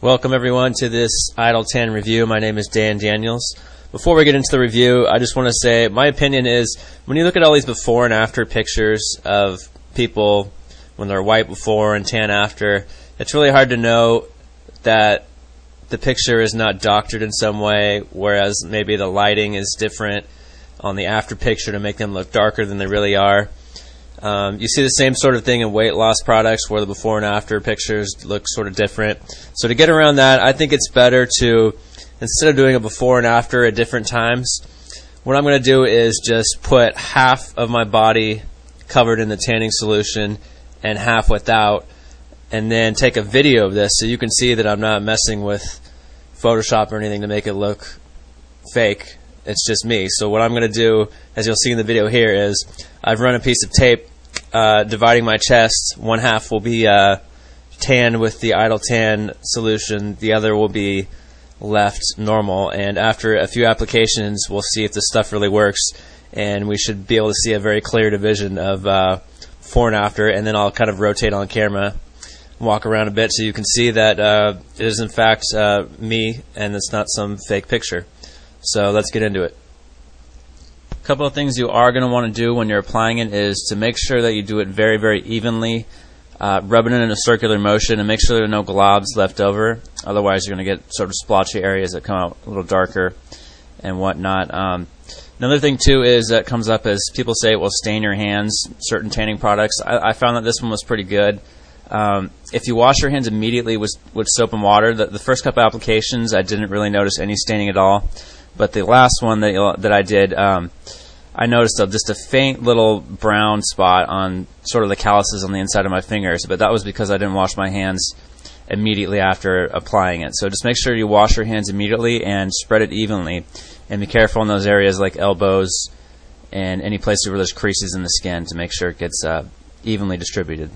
Welcome everyone to this Idol 10 review. My name is Dan Daniels. Before we get into the review, I just want to say my opinion is when you look at all these before and after pictures of people when they're white before and tan after, it's really hard to know that the picture is not doctored in some way, whereas maybe the lighting is different on the after picture to make them look darker than they really are. You see the same sort of thing in weight loss products where the before and after pictures look sort of different. So to get around that, I think it's better to, instead of doing a before and after at different times, what I'm going to do is just put half of my body covered in the tanning solution and half without, and then take a video of this so you can see that I'm not messing with Photoshop or anything to make it look fake. It's just me. So what I'm going to do, as you'll see in the video here, is I've run a piece of tape dividing my chest. One half will be tanned with the Idol Tan solution. The other will be left normal. And after a few applications, we'll see if this stuff really works. And we should be able to see a very clear division of before and after. And then I'll kind of rotate on camera, walk around a bit so you can see that it is in fact me and it's not some fake picture. So let's get into it. A couple of things you are going to want to do when you're applying it is to make sure that you do it very, very evenly. Rub it in a circular motion and make sure there are no globs left over. Otherwise, you're going to get sort of splotchy areas that come out a little darker and whatnot. Another thing, too, is that comes up as people say it will stain your hands, certain tanning products. I found that this one was pretty good. If you wash your hands immediately with soap and water, the first couple applications, I didn't really notice any staining at all. But the last one that I did, I noticed just a faint little brown spot on sort of the calluses on the inside of my fingers. But that was because I didn't wash my hands immediately after applying it. So just make sure you wash your hands immediately and spread it evenly. And be careful in those areas like elbows and any places where there's creases in the skin to make sure it gets evenly distributed.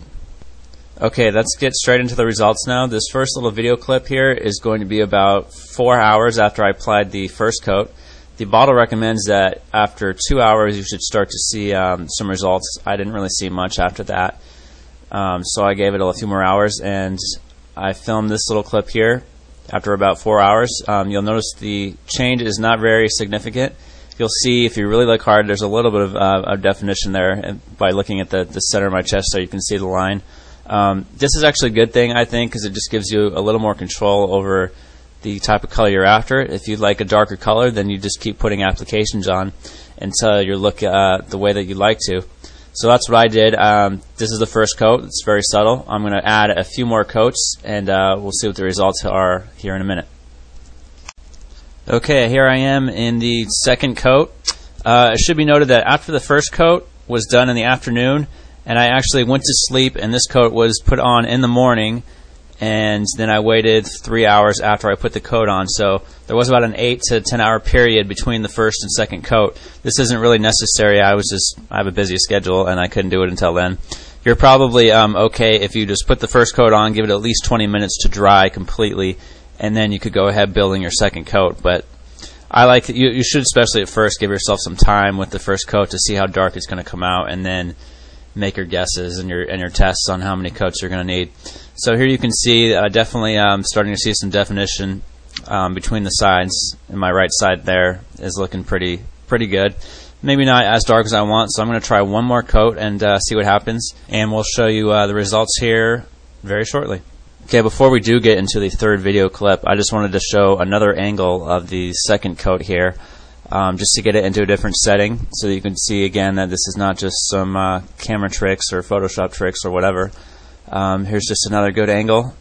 Okay, let's get straight into the results now. This first little video clip here is going to be about 4 hours after I applied the first coat. The bottle recommends that after 2 hours you should start to see some results. I didn't really see much after that, so I gave it a few more hours, and I filmed this little clip here after about 4 hours. You'll notice the change is not very significant. You'll see if you really look hard, there's a little bit of definition there, and by looking at the center of my chest there you can see the line. This is actually a good thing, I think, because it just gives you a little more control over the type of color you're after. If you'd like a darker color, then you just keep putting applications on until you look the way that you like to. So that's what I did. This is the first coat. It's very subtle. I'm going to add a few more coats, and we'll see what the results are here in a minute. Okay, here I am in the second coat. It should be noted that after the first coat was done in the afternoon, and I actually went to sleep, and this coat was put on in the morning, and then I waited 3 hours after I put the coat on. So there was about an 8 to 10 hour period between the first and second coat. This isn't really necessary. I have a busy schedule, and I couldn't do it until then. You're probably okay if you just put the first coat on, give it at least 20 minutes to dry completely, and then you could go ahead building your second coat. But I like that you should, especially at first, give yourself some time with the first coat to see how dark it's going to come out, and then make your guesses and your tests on how many coats you're going to need. So here you can see definitely starting to see some definition between the sides, and my right side there is looking pretty good. Maybe not as dark as I want, so I'm going to try one more coat and see what happens, and we'll show you the results here very shortly. Okay, before we do get into the third video clip, I just wanted to show another angle of the second coat here. Just to get it into a different setting so that you can see again that this is not just some camera tricks or Photoshop tricks or whatever. Here's just another good angle.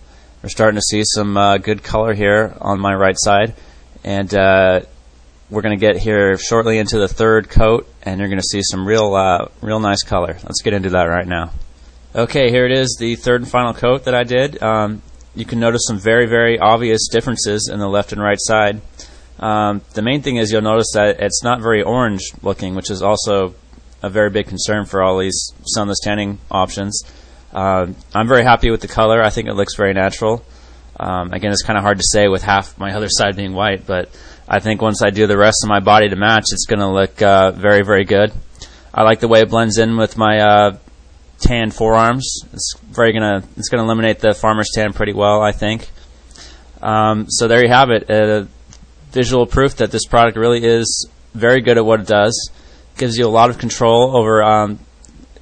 We're starting to see some good color here on my right side, and we're going to get here shortly into the third coat, and you're going to see some real nice color. Let's get into that right now. Okay, here it is, the third and final coat that I did. You can notice some very, very obvious differences in the left and right side. The main thing is you'll notice that it's not very orange looking, which is also a very big concern for all these sunless tanning options. I'm very happy with the color. I think it looks very natural. Again, it's kind of hard to say with half my other side being white, but I think once I do the rest of my body to match, it's going to look very, very good. I like the way it blends in with my tan forearms. It's gonna eliminate the farmer's tan pretty well, I think. So there you have it, visual proof that this product really is very good at what it does. Gives you a lot of control over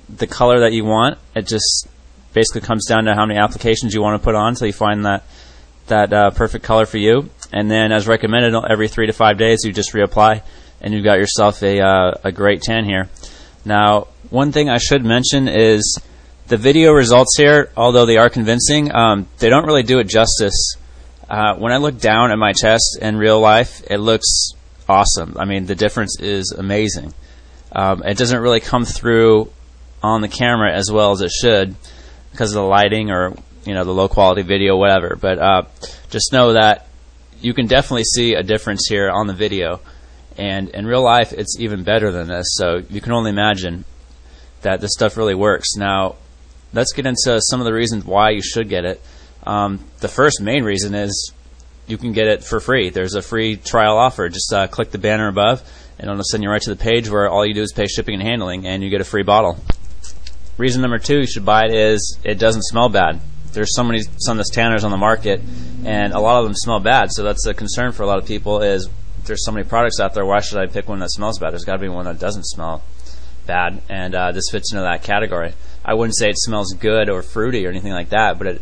the color that you want. It just basically comes down to how many applications you want to put on until you find that perfect color for you. And then, as recommended, every 3 to 5 days you just reapply, and you've got yourself a great tan here. Now, one thing I should mention is the video results here, although they are convincing, they don't really do it justice. When I look down at my chest in real life, it looks awesome. I mean, the difference is amazing. It doesn't really come through on the camera as well as it should because of the lighting or the low quality video, whatever. But just know that you can definitely see a difference here on the video, and in real life it's even better than this. So you can only imagine that this stuff really works. Now, let's get into some of the reasons why you should get it. The first main reason is you can get it for free. There's a free trial offer. Just click the banner above, and it'll send you right to the page where all you do is pay shipping and handling, and you get a free bottle. Reason number 2 you should buy it is it doesn't smell bad. There's so many sunless tanners on the market, and a lot of them smell bad. So that's a concern for a lot of people. Is there's so many products out there, why should I pick one that smells bad? There's got to be one that doesn't smell bad, and this fits into that category. I wouldn't say it smells good or fruity or anything like that, but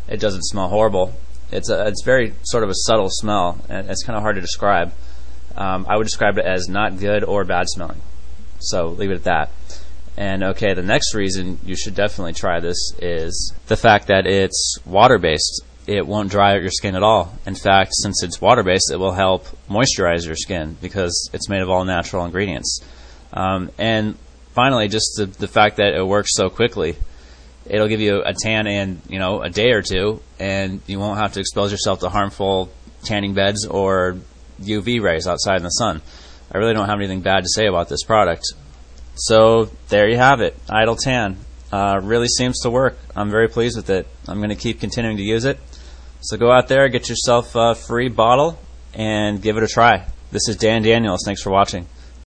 it doesn't smell horrible. It's very sort of a subtle smell, and it's kind of hard to describe. I would describe it as not good or bad smelling. So leave it at that. And okay, the next reason you should definitely try this is the fact that it's water-based. It won't dry out your skin at all. In fact, since it's water-based, it will help moisturize your skin because it's made of all natural ingredients. And finally, just the fact that it works so quickly. It'll give you a tan in a day or two, and you won't have to expose yourself to harmful tanning beds or UV rays outside in the sun. I really don't have anything bad to say about this product. So there you have it, Idol Tan. Really seems to work. I'm very pleased with it. I'm going to keep continuing to use it. So go out there, get yourself a free bottle, and give it a try. This is Dan Daniels. Thanks for watching.